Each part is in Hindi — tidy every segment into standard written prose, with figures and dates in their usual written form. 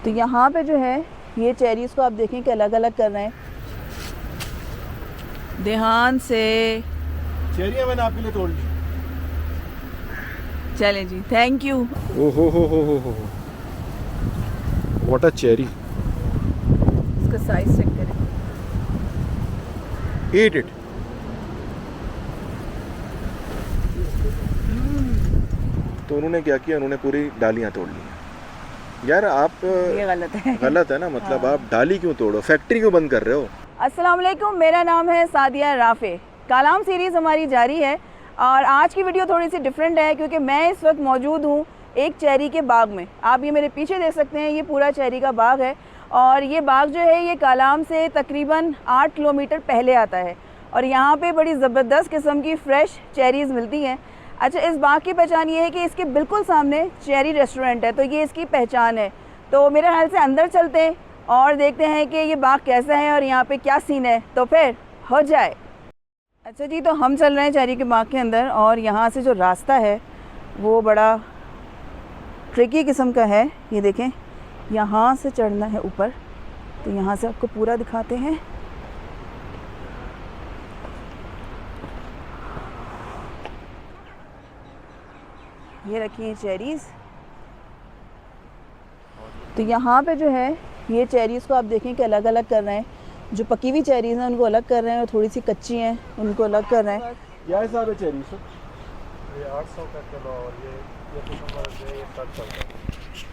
तो यहाँ पे जो है ये चेरीज़ को आप देखें कि अलग अलग कर रहे हैं ध्यान से। चेरियां मैंने आपके लिए तोड़ ली। चलें जी, thank you. Oh ho what a cherry. इसका साइज चेक करें। Eat it. तो उन्होंने क्या किया, उन्होंने पूरी डालियां तोड़ ली। यार आप ये गलत है। गलत है ना, मतलब आप डाली क्यों तोड़ो, फैक्ट्री क्यों बंद कर रहे हो? अस्सलाम वालेकुम, मेरा नाम है सादिया राफे। कलाम सीरीज़ हमारी जारी है और आज की वीडियो थोड़ी सी डिफरेंट है क्योंकि मैं इस वक्त मौजूद हूँ एक चेरी के बाग में। आप ये मेरे पीछे देख सकते हैं, ये पूरा चेरी का बाग है और ये बाग जो है ये कलाम से तकरीबन 8 किलोमीटर पहले आता है और यहाँ पे बड़ी ज़बरदस्त किस्म की फ़्रेश चेरीज़ मिलती हैं। अच्छा, इस बाग की पहचान ये है कि इसके बिल्कुल सामने चेरी रेस्टोरेंट है, तो ये इसकी पहचान है। तो मेरे ख्याल से अंदर चलते हैं और देखते हैं कि ये बाग कैसा है और यहाँ पे क्या सीन है, तो फिर हो जाए। अच्छा जी, तो हम चल रहे हैं चेरी के बाग के अंदर और यहाँ से जो रास्ता है वो बड़ा ट्रिकी किस्म का है। ये देखें, यहाँ से चढ़ना है ऊपर, तो यहाँ से आपको पूरा दिखाते हैं। ये रखी है चेरीज़। तो यहाँ पे जो है ये चेरीज़ को आप देखें कि अलग अलग कर रहे हैं। जो पकी हुई चेरीज़ हैं उनको अलग कर रहे हैं और थोड़ी सी कच्ची हैं उनको अलग कर रहे हैं। क्या हिसाब है चेरी से? ये 800 का किलो और ये 700 का।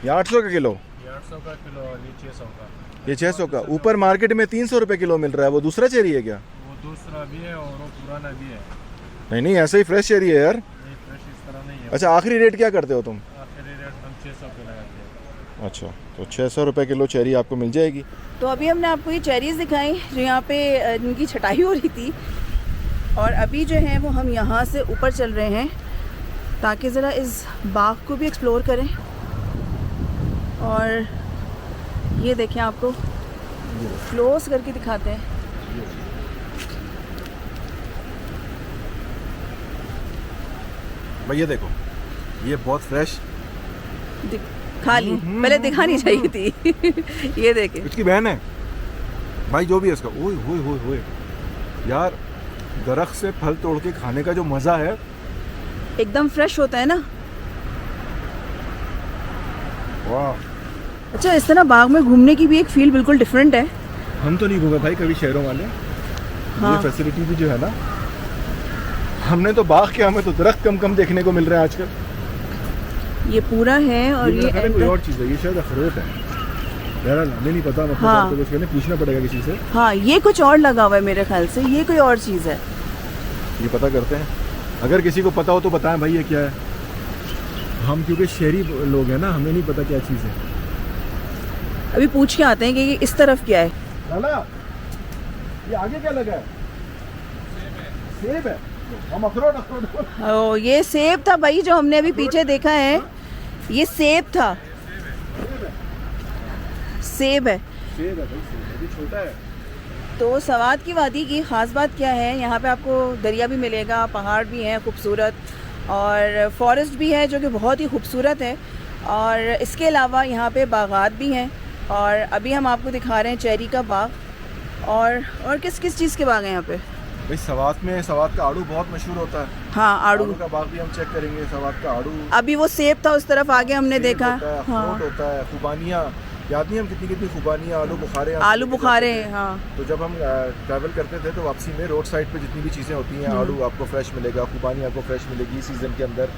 ये 800 का किलो, ये 800 का किलो और ये 600 का। ये 600 का। ऊपर मार्केट में 300 रुपये किलो मिल रहा है, वो दूसरा चेरी है क्या? वो दूसरा भी है और वो पुराना भी है। नहीं ऐसे ही फ्रेश चेरी है यार। ये फ्रेश इस तरह नहीं है। अच्छा, आखिरी रेट क्या करते हो तुम? आखिरी रेट हम 600 पे लगाते हैं। अच्छा, तो 600 रुपये किलो चेरी आपको मिल जाएगी। तो अभी हमने आपको ये चेरीज़ दिखाई जो यहाँ पे इनकी छटाई हो रही थी और अभी जो है वो हम यहाँ से ऊपर चल रहे हैं ताकि ज़रा इस बाग को भी एक्सप्लोर करें। और ये देखें, आपको क्लोज करके दिखाते हैं। भाई ये देखो, ये बहुत फ्रेश खा ली, पहले दिखानी चाहिए थी। ये देखें, इसकी बहन है भाई, जो भी है इसका। ओए होए होए होए यार, दरख्त से फल तोड़ के खाने का जो मज़ा है, एकदम फ्रेश होता है ना। वाह। अच्छा, इस तरह बाग में घूमने की भी एक फील बिल्कुल डिफरेंट है। हम तो नहीं घूमे भाई कभी शहरों वाले। हाँ। ये फैसिलिटी भी जो है ना, हमने तो बाग के, हमें तो दरख्त कम कम देखने को मिल रहे हैं आजकल। ये पूरा है और ये कोई और चीज़ है, ये शायद अखरोट है। बहरहाल हमें नहीं पता, मतलब हाँ। आपको कुछ पूछना पड़ेगा किसी से। हाँ, ये कुछ और लगा हुआ है मेरे ख्याल से, ये कोई और चीज़ है। ये पता करते हैं, अगर किसी को पता हो तो बताएं भाई ये क्या है। हम क्योंकि शहरी लोग हैं ना, हमें नहीं पता क्या चीज़ है। अभी पूछ के आते हैं कि ये इस तरफ क्या है। लाला, ये आगे क्या लगा है? सेब है। हम अखरोट। ओ, ये सेब था भाई जो हमने अभी पीछे देखा है, ये सेब था। सेब है। सेब है भाई, सेब है। ये छोटा है। तो सवात की वादी की ख़ास बात क्या है, यहाँ पे आपको दरिया भी मिलेगा, पहाड़ भी हैं खूबसूरत और फॉरेस्ट भी है जो कि बहुत ही खूबसूरत है। और इसके अलावा यहाँ पे बागात भी हैं और अभी हम आपको दिखा रहे हैं चेरी का बाग। और किस किस चीज़ के बाग हैं यहाँ पे? भाई सवात में, सवात का आड़ू बहुत मशहूर होता है। हाँ, आड़ू का बाग भी हम चेक करेंगे। सवात का आड़ू, अभी वो सेब था उस तरफ आगे हमने देखा। हाँ, होता है। खुबानियाँ, याद नहीं हम कितनी खुबानियाँ, आलू बुखारे। आलू बुखारे। हाँ, तो जब हम ट्रैवल करते थे तो वापसी में रोड साइड पे जितनी भी चीज़ें होती हैं, आलू आपको फ्रेश मिलेगा, खुबानी आपको फ्रेश मिलेगी। इस सीज़न के अंदर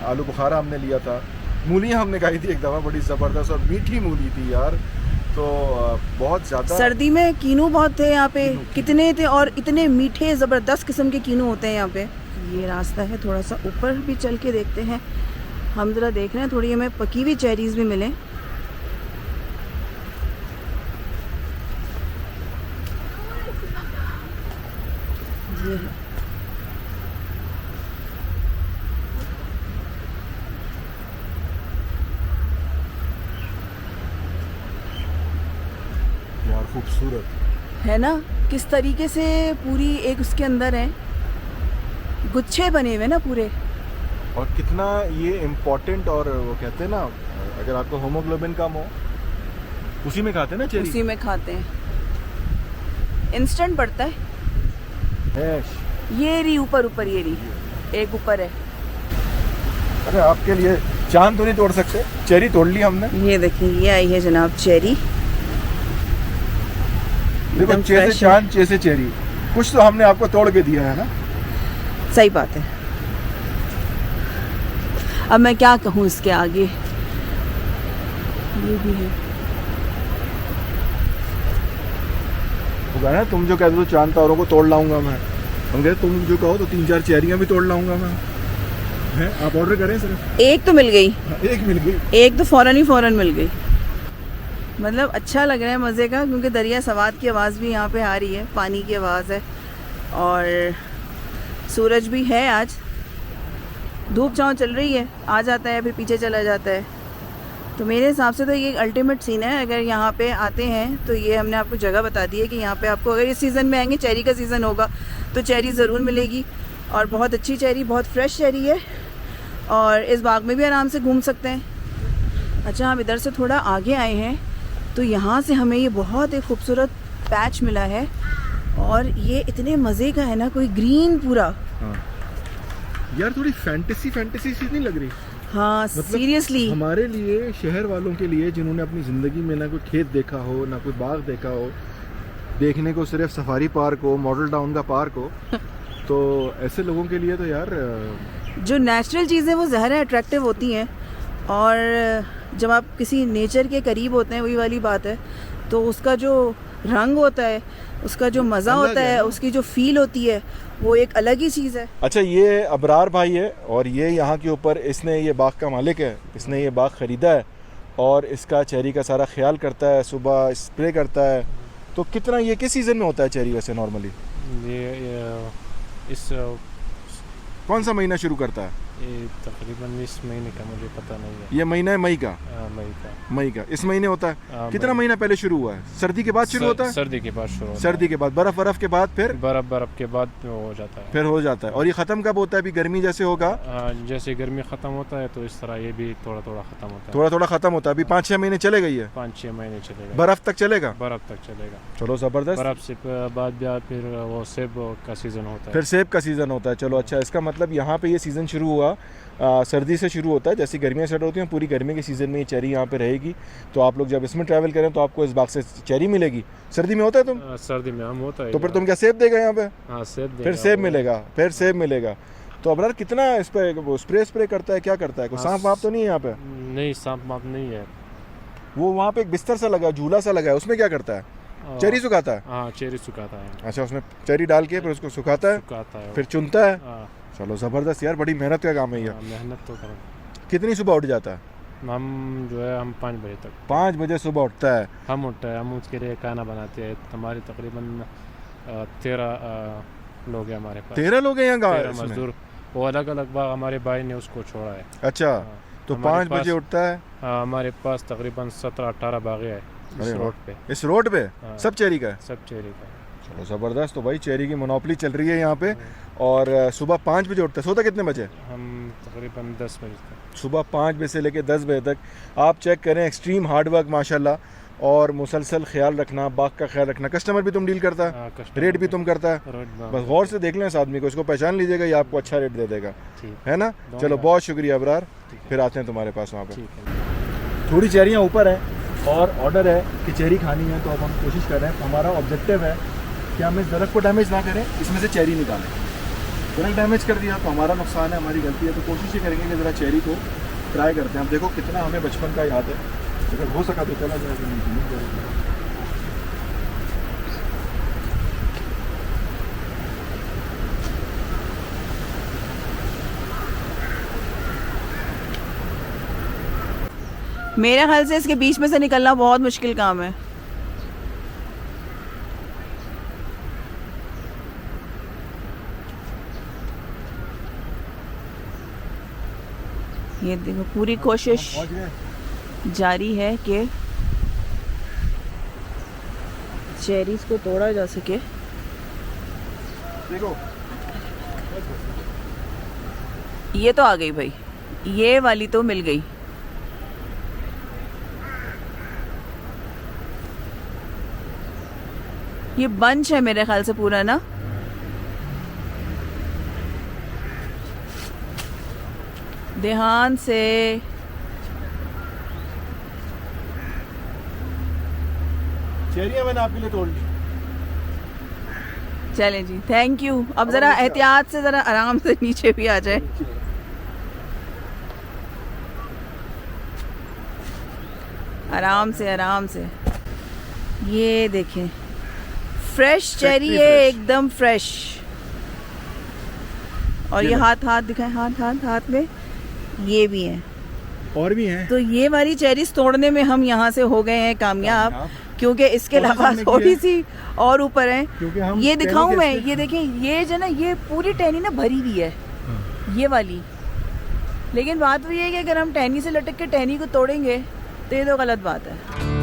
आलू बुखारा हमने लिया था। मूलियाँ हमने खाई थी एक दफ़ा, बड़ी ज़बरदस्त और मीठी मूली थी यार। तो बहुत ज़्यादा सर्दी में कीनू बहुत थे यहाँ पे, कितने थे और इतने मीठे ज़बरदस्त किस्म के कीनू होते हैं यहाँ पे। ये रास्ता है, थोड़ा सा ऊपर भी चल के देखते हैं। हम ज़रा देख रहे हैं थोड़ी हमें पकी हुई चेरीज़ भी मिलें। ये है। यार खूबसूरत है ना, किस तरीके से पूरी एक उसके अंदर है, गुच्छे बने हुए ना पूरे। और कितना ये इम्पोर्टेंट, और वो कहते हैं ना, अगर आपको होमोग्लोबिन कम हो उसी में खाते हैं ना चेरी? उसी में खाते हैं। इंस्टेंट पड़ता है। ऐश। ये रही ऊपर ऊपर, ये रही एक ऊपर है। अरे आपके लिए चांद तो नहीं तोड़ सकते, चेरी तोड़ ली हमने। ये देखिए, ये आई है जनाब चेरी। देखो एकदम जैसे fresh है। चांद जैसे चेरी, कुछ तो हमने आपको तोड़ के दिया है ना। सही बात है। अब मैं क्या कहूँ इसके आगे। ये भी है। वो कहा ना तुम जो कहते हो चांद तारों को तोड़ लाऊंगा मैं, हम कहते तुम जो कहो तो 3-4 चेरियां भी तोड़ लाऊंगा मैं। हैं आप ऑर्डर करें सिर्फ। एक तो मिल गई, एक मिल गई। एक तो फौरन मिल गई। मतलब अच्छा लग रहा है, मज़े का, क्योंकि दरिया सवात की आवाज़ भी यहाँ पे आ रही है, पानी की आवाज़ है और सूरज भी है। आज धूप छाँव चल रही है, आ जाता है फिर पीछे चला जाता है। तो मेरे हिसाब से तो ये अल्टीमेट सीन है। अगर यहाँ पे आते हैं तो ये हमने आपको जगह बता दी है कि यहाँ पे आपको, अगर इस सीज़न में आएंगे, चेरी का सीज़न होगा तो चेरी ज़रूर मिलेगी और बहुत अच्छी चेरी, बहुत फ्रेश चेरी है। और इस बाग में भी आराम से घूम सकते हैं। अच्छा, हम इधर से थोड़ा आगे आए हैं तो यहाँ से हमें ये बहुत एक खूबसूरत पैच मिला है और ये इतने मज़े का है ना, कोई ग्रीन पूरा। हाँ। यार थोड़ी फैंटेसी सी नहीं लग रही? हाँ सीरियसली। हमारे लिए, शहर वालों के लिए, जिन्होंने अपनी ज़िंदगी में ना कोई खेत देखा हो, ना कोई बाग देखा हो, देखने को सिर्फ सफारी पार्क हो, मॉडल टाउन का पार्क हो, तो ऐसे लोगों के लिए तो यार जो नेचुरल चीज़ें वो ज़्यादा अट्रैक्टिव होती हैं। और जब आप किसी नेचर के करीब होते हैं, वही वाली बात है, तो उसका जो रंग होता है, उसका जो मज़ा होता है, उसकी जो फील होती है, वो एक अलग ही चीज़ है। अच्छा, ये अबरार भाई है और ये यहाँ के ऊपर, इसने ये बाग का मालिक है, इसने ये बाग ख़रीदा है और इसका चेरी का सारा ख्याल करता है, सुबह स्प्रे करता है। तो कितना, ये किस सीज़न में होता है चेरी वैसे नॉर्मली? ये इस कौन सा महीना शुरू करता है? ये तकरीबन इस महीने का मुझे पता नहीं है। ये महीना है मई का? मई का इस महीने होता है। कितना महीना पहले शुरू हुआ है? सर्दी के बाद शुरू होता है? सर्दी के बाद शुरू होता है। सर्दी के बाद, बर्फ के बाद, फिर बर्फ के बाद हो जाता है। फिर हो जाता है। और ये ख़त्म कब होता है? अभी गर्मी जैसे होगा, जैसे गर्मी ख़त्म होता है तो इस तरह ये भी थोड़ा थोड़ा ख़त्म होता है। थोड़ा थोड़ा ख़त्म होता है। अभी 5-6 महीने चले गई है। 5-6 महीने चलेगा। बर्फ़ तक चलेगा? बर्फ़ तक चलेगा। चलो ज़बरदस्त। बर्फ़ से बाद फिर वो सेब का सीज़न होता है। फिर सेब का सीज़न होता है। चलो अच्छा, इसका मतलब यहाँ पे ये सीज़न शुरू हुआ, सर्दी से शुरू होता है। जैसे गर्मियाँ स्टार्ट होती हैं, पूरी गर्मी के सीज़न में ये चेरी यहाँ पे रहेगी। तो आप लोग जब इसमें ट्रैवल करें तो आपको इस बाग से चेरी मिलेगी। सर्दी में होता है तुम? सर्दी में आम होता है। तो फिर तुम क्या सेब देगा यहाँ पे? हाँ, सेब देगा। फिर सेब मिलेगा, फिर सेब मिलेगा। तो अबरार कितना इस पे वो स्प्रे करता है, क्या करता है? कोई सांप वाप तो नहीं है यहाँ पे? नहीं, सांप वाप नहीं है। वो वहाँ पे एक बिस्तर सा लगा, झूला सा लगा है, उसमें क्या करता है? चेरी सुखाता है? हाँ, चेरी सुखाता है। अच्छा, उसमें चेरी डाल के फिर उसको सुखाता है, फिर चुनता है। चलो ज़बरदस्त यार, बड़ी मेहनत का काम है ये। मेहनत तो कर। कितनी सुबह उठ जाता है? हम जो है, हम 5 बजे तक। 5 बजे सुबह उठता है? हम उठते हैं, हम उसके लिए खाना बनाते हैं। हमारे तकरीबन 13 लोग हैं हमारे पास। 13 लोग हैं यहाँ गाँव में? मजदूर, वो अलग अलग बाग हमारे भाई ने उसको छोड़ा है। अच्छा, तो 5 बजे उठता है? हमारे पास तकरीबन 17-18 बागें हैं इस रोड पे। इस रोड पे सब चेरी का है? सब चेरी का। चलो ज़बरदस्त। तो भाई चेरी की मोनोपोली चल रही है यहाँ पे। और सुबह 5 बजे उठता है, सोता कितने बजे? हम तकरीबन 10 बजे तक। सुबह 5 बजे से लेकर 10 बजे तक आप चेक करें। एक्सट्रीम हार्ड वर्क माशाल्लाह, और मुसलसल ख्याल रखना, बाग का ख्याल रखना। कस्टमर भी तुम डील करता है, रेट भी तुम करता है? बस गौर से देख लें इस आदमी को, इसको पहचान लीजिएगा, ये आपको अच्छा रेट दे देगा, है ना? चलो बहुत शुक्रिया अबरार, फिर आते हैं तुम्हारे पास वहाँ पे। थोड़ी चेरियाँ ऊपर हैं और ऑर्डर है कि चेरी खानी है, तो अब हम कोशिश कर रहे हैं। हमारा ऑब्जेक्टिव है कि हम इस दरख्त को डैमेज ना करें, इसमें से चेरी निकालें। दरख्त डैमेज कर दिया तो हमारा नुकसान है, हमारी गलती है। तो कोशिश ये करेंगे कि ज़रा चेरी को ट्राई करते हैं। अब देखो कितना हमें बचपन का याद है, अगर हो सका तो चला जाएगा। मेरे ख्याल से इसके बीच में से निकलना बहुत मुश्किल काम है। ये देखो, पूरी कोशिश जारी है कि चेरीज को तोड़ा जा सके। देखो ये तो आ गई भाई, ये वाली तो मिल गई। ये बंच है मेरे ख्याल से पूरा ना। ध्यान से। चेरियां मैंने आपके लिए तोड़ ली। चलें जी, थैंक यू। अब ज़रा एहतियात से, ज़रा आराम से नीचे भी आ जाए। आराम से, आराम से। ये देखें, फ्रेश चेरी है, एकदम फ्रेश। और ये हाथ दिखाएं, हाथ में ये भी है और भी हैं। तो ये वाली चेरीज तोड़ने में हम यहाँ से हो गए हैं कामयाब, क्योंकि इसके अलावा थोड़ी सी और ऊपर है। ये दिखाऊं मैं, ये देखें, ये जो ना, ये पूरी टहनी ना भरी हुई है, ये वाली। लेकिन बात वो ये है कि अगर हम टहनी से लटक के टहनी को तोड़ेंगे तो ये तो गलत बात है।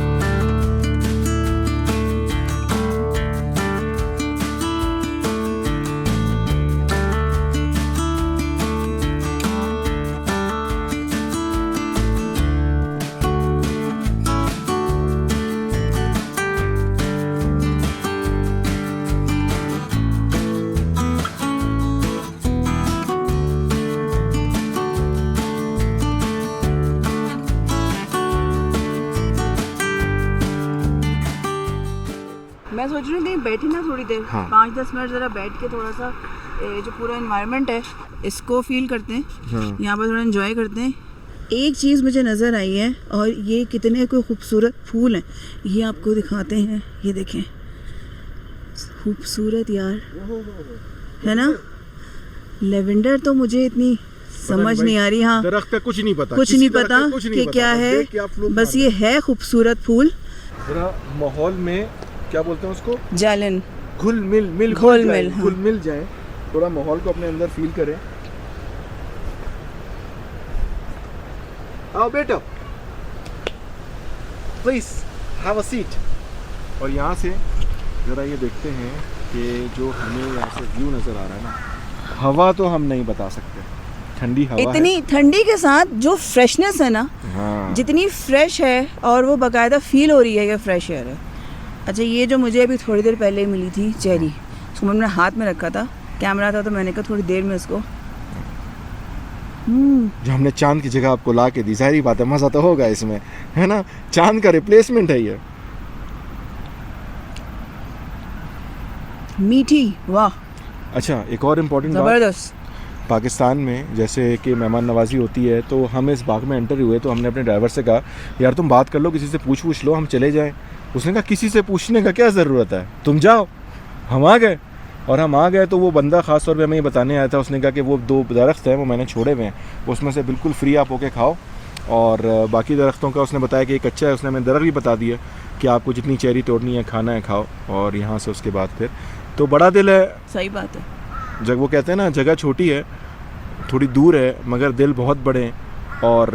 मैं सोच रही थी बैठी ना थोड़ी देर, 5-10 मिनट ज़रा बैठ के थोड़ा सा जो पूरा एनवायरनमेंट है इसको फील करते हैं, यहाँ पर थोड़ा एंजॉय करते हैं। एक चीज़ मुझे नज़र आई है, और ये कितने कोई खूबसूरत फूल हैं, ये आपको दिखाते हैं। ये देखें, खूबसूरत यार, है ना। लेवेंडर तो मुझे इतनी समझ नहीं आ रही। हाँ, दरख्त का कुछ नहीं पता, कुछ नहीं पता कि क्या है, बस ये है खूबसूरत फूल। जरा माहौल में क्या बोलते हैं उसको, जालन, घुल मिल घुल मिल जाए। थोड़ा माहौल को अपने अंदर फील करें। आओ बेटा, प्लीज हैव अ सीट। और यहाँ से ज़रा ये देखते हैं कि जो हमें यहाँ से व्यू नज़र आ रहा है ना, हवा तो हम नहीं बता सकते, ठंडी हवा इतनी है। ठंडी के साथ जो फ्रेशनेस है ना, हाँ। जितनी फ्रेश है, और वो बाकायदा फील हो रही है कि फ्रेश एयर है। अच्छा, ये जो मुझे अभी थोड़ी देर पहले मिली थी चेरी, उसको मैंने हाथ में रखा था, कैमरा था, तो मैंने कहा थोड़ी देर में इसको जो हमने चांद की जगह आपको ला के दी, सारी बात है, मज़ा तो होगा इसमें, है ना। चांद का रिप्लेसमेंट है ये। मीठी, वाह। अच्छा, एक और इम्पोर्टेंट बात, ज़बरदस्त। पाकिस्तान में जैसे कि मेहमान नवाजी होती है, तो हम इस बाग में एंटर हुए तो हमने अपने ड्राइवर से कहा, यार तुम बात कर लो, किसी से पूछ लो, हम चले जाएं। उसने कहा किसी से पूछने का क्या ज़रूरत है, तुम जाओ। हम आ गए, और हम आ गए तो वो बंदा ख़ास तौर पे हमें ये बताने आया था, उसने कहा कि वो 2 दरख्त हैं वो मैंने छोड़े हुए हैं, उसमें से बिल्कुल फ्री आप होके खाओ। और बाकी दरख्तों का उसने बताया कि एक अच्छा है, उसने हमें दरख्त भी बता दिया कि आपको जितनी चेरी तोड़नी है, खाना है, खाओ। और यहाँ से उसके बाद फिर तो बड़ा दिल है। सही बात है। जब वो कहते हैं ना, जगह छोटी है, थोड़ी दूर है, मगर दिल बहुत बड़े हैं, और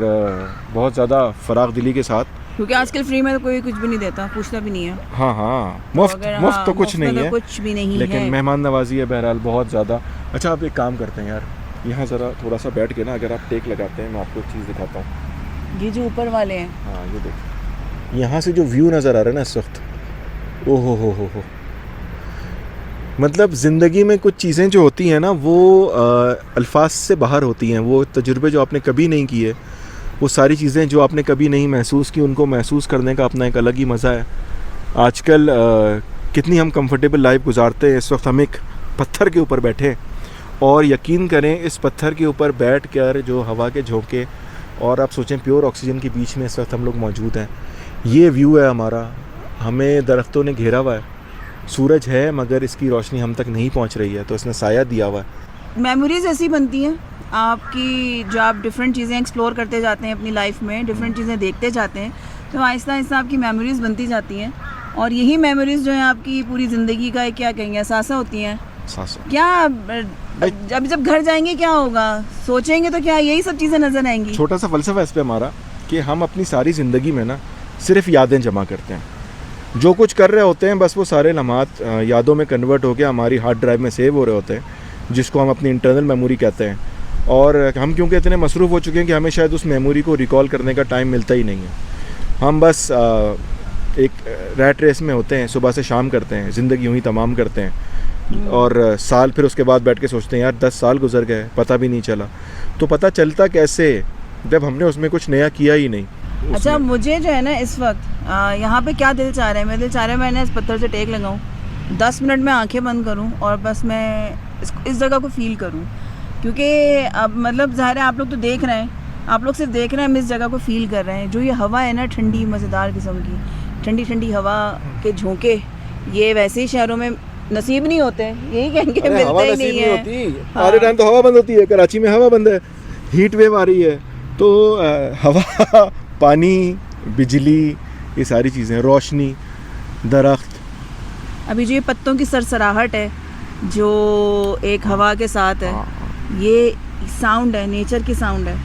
बहुत ज़्यादा फ़राग दिली के साथ, क्योंकि आजकल फ्री में तो कोई कुछ भी नहीं देता, पूछता भी नहीं है। हाँ, मुफ्त तो कुछ नहीं है, कुछ भी नहीं लेकिन है। मेहमान नवाजी है बहरहाल बहुत ज़्यादा। अच्छा, आप एक काम करते हैं यार, यहाँ ज़रा थोड़ा सा बैठ के ना, अगर आप टेक लगाते हैं, मैं आपको एक चीज़ दिखाता हूँ। ये जो ऊपर वाले हैं, हाँ, ये देखो, यहाँ से जो व्यू नज़र आ रहा है ना इस वक्त, ओ हो, मतलब ज़िंदगी में कुछ चीज़ें जो होती हैं ना, वो अल्फाज से बाहर होती हैं। वो तजुर्बे जो आपने कभी नहीं किए, वो सारी चीज़ें जो आपने कभी नहीं महसूस की, उनको महसूस करने का अपना एक अलग ही मज़ा है। आजकल कितनी हम कंफर्टेबल लाइफ गुजारते हैं, इस वक्त हम एक पत्थर के ऊपर बैठे, और यकीन करें इस पत्थर के ऊपर बैठ कर जो हवा के झोंके, और आप सोचें प्योर ऑक्सीजन के बीच में इस वक्त हम लोग मौजूद हैं। ये व्यू है हमारा, हमें दरख्तों ने घेरा हुआ है, सूरज है मगर इसकी रोशनी हम तक नहीं पहुंच रही है, तो इसने साया दिया हुआ है। मेमोरीज ऐसी बनती हैं आपकी, जो आप डिफरेंट चीज़ें एक्सप्लोर करते जाते हैं अपनी लाइफ में, डिफरेंट चीज़ें देखते जाते हैं, तो आहिस्ता आहिस्ता आपकी मेमोरीज़ बनती जाती हैं। और यही मेमोरीज़ जो है आपकी पूरी ज़िंदगी का क्या कहेंगे, एहसास होती हैं। क्या जब घर जाएंगे क्या होगा, सोचेंगे तो क्या यही सब चीज़ें नज़र आएंगी। छोटा सा फ़लसफ़ा इस पे हमारा कि हम अपनी सारी ज़िंदगी में ना सिर्फ यादें जमा करते हैं, जो कुछ कर रहे होते हैं बस वो सारे लम्हात यादों में कन्वर्ट होकर हमारी हार्ड ड्राइव में सेव हो रहे होते हैं, जिसको हम अपनी इंटरनल मेमोरी कहते हैं। और हम क्योंकि इतने मसरूफ़ हो चुके हैं कि हमें शायद उस मेमोरी को रिकॉल करने का टाइम मिलता ही नहीं है। हम बस एक रैट रेस में होते हैं, सुबह से शाम करते हैं, ज़िंदगी यूँ ही तमाम करते हैं और साल फिर उसके बाद बैठ के सोचते हैं यार 10 साल गुजर गए पता भी नहीं चला। तो पता चलता कैसे जब हमने उसमें कुछ नया किया ही नहीं। अच्छा, मुझे जो है ना इस वक्त यहाँ पे क्या दिल चाह रहा है, मेरा दिल चाह रहा है मैंने इस पत्थर से टेक लगाऊँ, 10 मिनट में आंखें बंद करूँ और बस मैं इस जगह को फील करूँ। क्योंकि अब मतलब ज़ाहिर है आप लोग तो देख रहे हैं, आप लोग सिर्फ देख रहे हैं, हम इस जगह को फील कर रहे हैं। जो ये हवा है ना ठंडी मज़ेदार किस्म की, ठंडी ठंडी हवा के झोंके, ये वैसे ही शहरों में नसीब नहीं होते, यही कहेंगे, मिलते ही नहीं है। सारे टाइम तो हवा बंद होती है, कराची में हवा बंद है, हीट वेव आ रही है, तो हवा, पानी, बिजली, ये सारी चीज़ें, रोशनी, दरख्त। अभी जो ये पत्तों की सरसराहट है जो एक हवा के साथ है, ये साउंड है, नेचर की साउंड है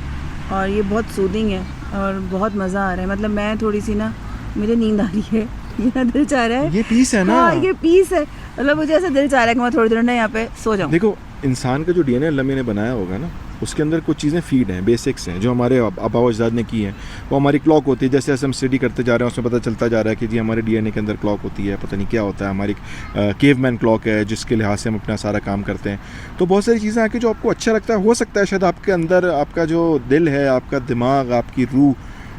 और ये बहुत सूदिंग है और बहुत मज़ा आ रहा है। मतलब मैं थोड़ी सी ना, मुझे नींद आ रही है, मेरा दिल चाह रहा है, ये पीस है ना। हाँ, ये पीस है। मतलब मुझे ऐसा दिल चाह रहा है कि मैं थोड़ी देर ना यहाँ पे सो जाऊँ। देखो, इंसान का जो डीएनए अल्लाह ने बनाया होगा ना, उसके अंदर कुछ चीज़ें फीड हैं, बेसिक्स हैं जो हमारे आबा अजदाद ने की हैं। वो हमारी क्लॉक होती है, जैसे जैसे हम स्टडी करते जा रहे हैं उसमें पता चलता जा रहा है कि जी हमारे डीएनए के अंदर क्लॉक होती है, पता नहीं क्या होता है, हमारी केवमैन क्लॉक है जिसके लिहाज से हम अपना सारा काम करते हैं। तो बहुत सारी चीज़ें आके जो आपको अच्छा लगता है, हो सकता है शायद आपके अंदर आपका जो दिल है, आपका दिमाग, आपकी रूह,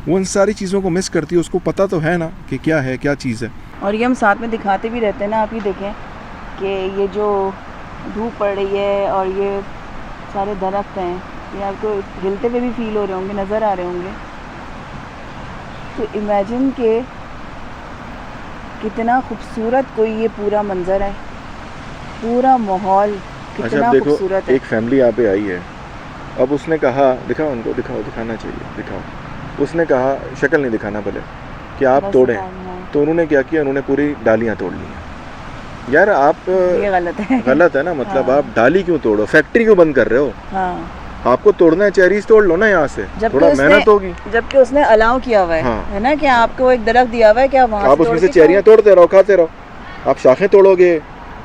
वो इन सारी चीज़ों को मिस करती है। उसको पता तो है ना कि क्या है, क्या चीज़ है। और ये हम साथ में दिखाते भी रहते हैं ना। आप ये देखें कि ये जो धूप पड़ रही है और ये सारे दरख्त हैं, ये आपको हिलते हुए भी फील हो रहे होंगे, नज़र आ रहे होंगे। तो इमेजिन के कितना खूबसूरत कोई ये पूरा मंज़र है, पूरा माहौल कितना खूबसूरत है। एक फैमिली यहाँ पे आई है, अब उसने कहा, दिखाओ उनको, दिखाओ, दिखाना चाहिए, दिखाओ। उसने कहा, शक्ल नहीं दिखाना भले, कि आप तोड़ें, तो उन्होंने क्या किया, उन्होंने पूरी डालियाँ तोड़ ली हैं। यार आप, ये गलत है, गलत है ना। मतलब आप डाली क्यों तोड़ो, फैक्ट्री क्यों बंद कर रहे हो? हाँ, आपको तोड़ना है, चेरीज तोड़ लो ना यहाँ से, थोड़ा मेहनत होगी। जबकि उसने अलाउ किया हुआ है, हाँ, है ना, कि आपको एक दरख्त दिया हुआ है कि आप वहाँ आप उसमें से चेरियाँ तोड़ते रहो, खाते रहो। आप शाखें तोड़ोगे,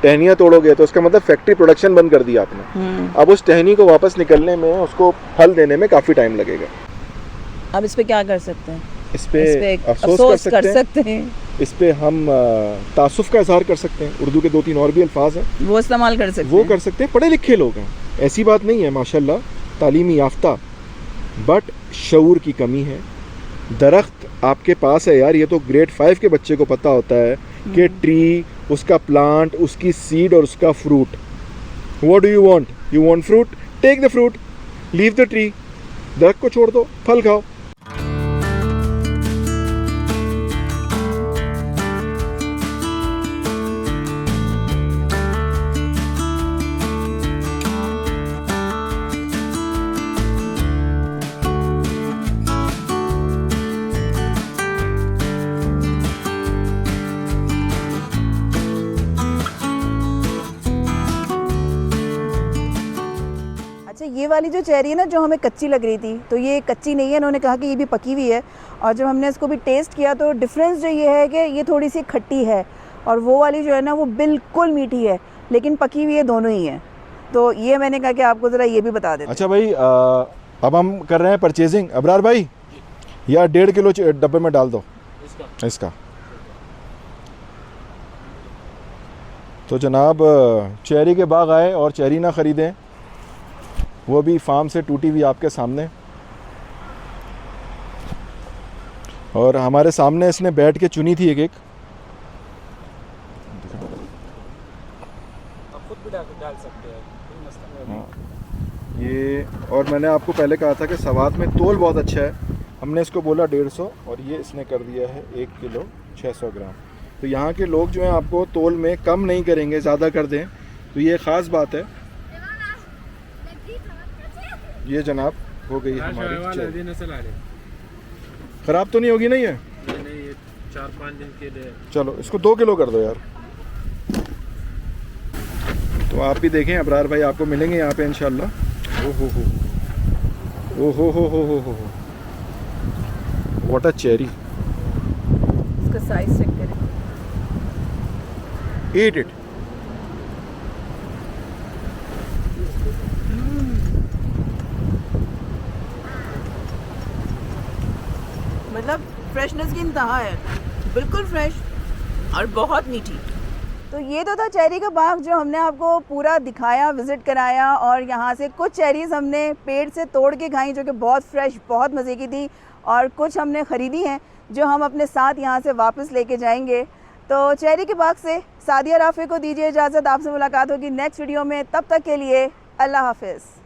टहनियाँ तोड़ोगे, तो उसका मतलब फैक्ट्री प्रोडक्शन बंद कर दिया आपने। अब उस टहनी को वापस निकलने में, उसको फल देने में काफ़ी टाइम लगेगा। अब इस पे क्या कर सकते हैं? इस पे अफसोस कर सकते हैं। इस पे हम तासुफ का इजहार कर सकते हैं। उर्दू के 2-3 और भी अल्फाज हैं, वो इस्तेमाल कर सकते हैं। वो कर सकते हैं। पढ़े लिखे लोग हैं, ऐसी बात नहीं है, माशाल्लाह तालीमी याफ्ता, बट शऊर की कमी है। दरख्त आपके पास है यार, ये तो ग्रेड 5 के बच्चे को पता होता है कि ट्री, उसका प्लांट, उसकी सीड और उसका fruit. What do you want? You want fruit, take the fruit, leave the tree. दरख्त को छोड़ दो, फल खाओ। ये वाली जो चेरी है ना, जो हमें कच्ची लग रही थी, तो ये कच्ची नहीं है, इन्होंने कहा कि ये भी पकी हुई है। और जब हमने इसको भी टेस्ट किया तो डिफरेंस जो ये है कि ये थोड़ी सी खट्टी है और वो वाली जो है ना वो बिल्कुल मीठी है, लेकिन पकी हुई है, दोनों ही हैं। तो ये मैंने कहा कि आपको ज़रा ये भी बता देते। अच्छा भाई, अब हम कर रहे हैं परचेजिंग। अबरार भाई, यार 1.5 किलो डब्बे में डाल दो इसका। तो जनाब चेरी के बाग आए और चेरी ना ख़रीदें, वो भी फार्म से टूटी हुई आपके सामने। और हमारे सामने इसने बैठ के चुनी थी एक एक। खुद भी डाल सकते हैं ये। और मैंने आपको पहले कहा था कि सवात में तोल बहुत अच्छा है। हमने इसको बोला 150 और ये इसने कर दिया है 1 किलो 600 ग्राम। तो यहाँ के लोग जो हैं आपको तोल में कम नहीं करेंगे, ज़्यादा कर दें, तो ये ख़ास बात है। ये जनाब हो गई हमारी। ख़राब तो नहीं होगी नहीं है? नहीं, 4-5 दिन के लिए। चलो इसको 2 किलो कर दो यार। तो आप भी देखें, अबरार भाई आपको मिलेंगे यहाँ पे इंशाल्लाह। ओ हो व्हाट अ चेरी। इसका साइज चेक करें। Eat it. मतलब फ्रेशनेस की इंतहा है। बिल्कुल फ्रेश और बहुत मीठी। तो ये तो था चेरी का बाग जो हमने आपको पूरा दिखाया, विज़िट कराया, और यहाँ से कुछ चेरीज़ हमने पेड़ से तोड़ के खाई जो कि बहुत फ्रेश, बहुत मज़े की थी, और कुछ हमने ख़रीदी हैं जो हम अपने साथ यहाँ से वापस लेके जाएंगे। तो चेरी के बाग से सादिया राफ़ी को दीजिए इजाज़त, आपसे मुलाकात होगी नेक्स्ट वीडियो में, तब तक के लिए अल्लाह हाफ़िज़।